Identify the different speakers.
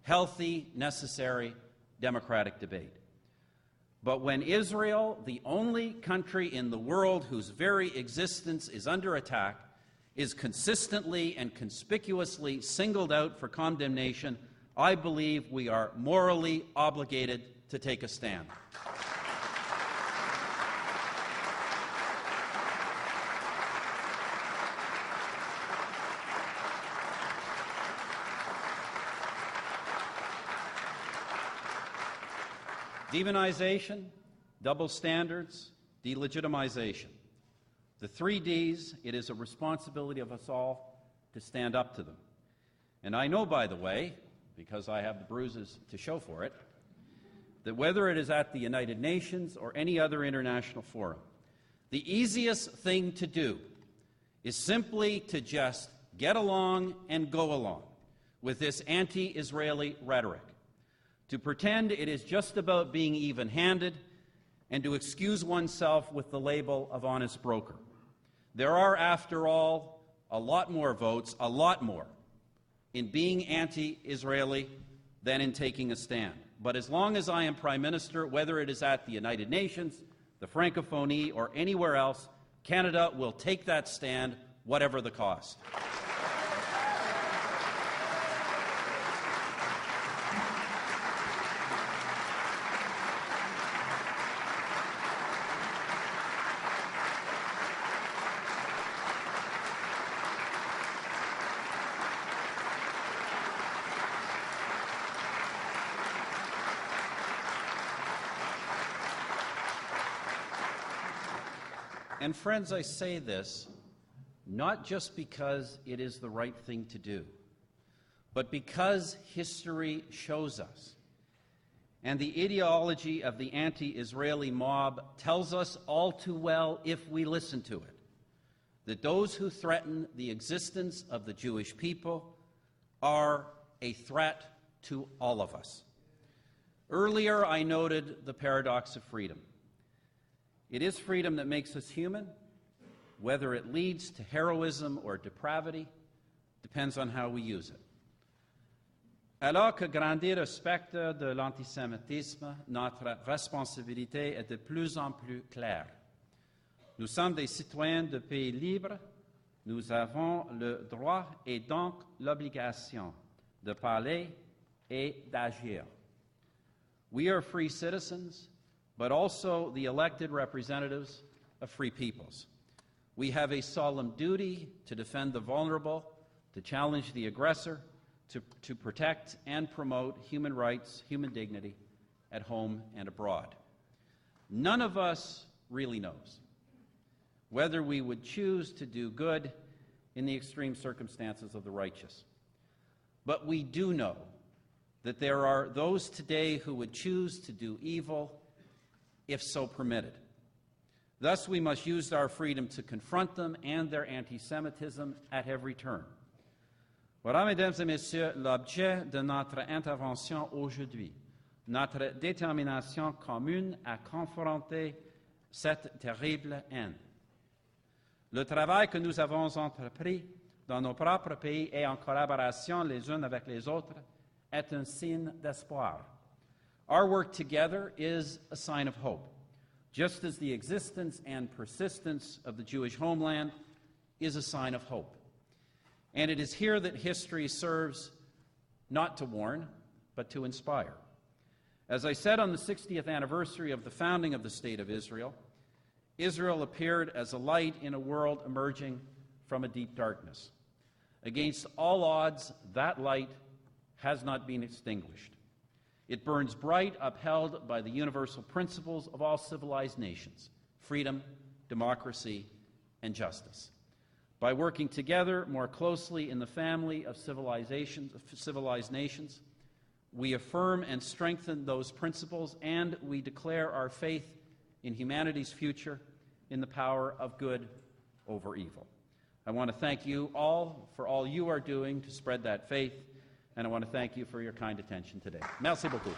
Speaker 1: healthy, necessary, democratic debate. But when Israel, the only country in the world whose very existence is under attack, is consistently and conspicuously singled out for condemnation, I believe we are morally obligated to take a stand. Demonization, double standards, delegitimization. The 3 Ds, it is a responsibility of us all to stand up to them. And I know, by the way, because I have the bruises to show for it, that whether it is at the United Nations or any other international forum, the easiest thing to do is simply to just get along and go along with this anti-Israeli rhetoric, to pretend it is just about being even-handed, and to excuse oneself with the label of honest broker. There are, after all, a lot more votes, a lot more, in being anti-Israeli than in taking a stand. But as long as I am Prime Minister, whether it is at the United Nations, the Francophonie, or anywhere else, Canada will take that stand, whatever the cost. And friends, I say this not just because it is the right thing to do, but because history shows us, and the ideology of the anti-Israeli mob tells us all too well, if we listen to it, that those who threaten the existence of the Jewish people are a threat to all of us. Earlier, I noted the paradox of freedom. It is freedom that makes us human. Whether it leads to heroism or depravity depends on how we use it. Alors que grandir le spectre de l'antisémitisme, notre responsabilité est de plus en plus claire. Nous sommes des citoyens de pays libres. Nous avons le droit et donc l'obligation de parler et d'agir. We are free citizens, but also the elected representatives of free peoples. We have a solemn duty to defend the vulnerable, to challenge the aggressor, to protect and promote human rights, human dignity, at home and abroad. None of us really knows whether we would choose to do good in the extreme circumstances of the righteous. But we do know that there are those today who would choose to do evil if so permitted. Thus, we must use our freedom to confront them and their anti-Semitism at every turn. Voilà, mesdames et messieurs, l'objet de notre intervention aujourd'hui, notre détermination commune à confronter cette terrible haine. Le travail que nous avons entrepris dans nos propres pays et en collaboration les uns avec les autres est un signe d'espoir. Our work together is a sign of hope, just as the existence and persistence of the Jewish homeland is a sign of hope. And it is here that history serves not to warn, but to inspire. As I said on the 60th anniversary of the founding of the State of Israel, Israel appeared as a light in a world emerging from a deep darkness. Against all odds, that light has not been extinguished. It burns bright, upheld by the universal principles of all civilized nations: freedom, democracy, and justice. By working together more closely in the family of civilized nations, we affirm and strengthen those principles, and we declare our faith in humanity's future, in the power of good over evil. I want to thank you all for all you are doing to spread that faith, and I want to thank you for your kind attention today. Merci beaucoup.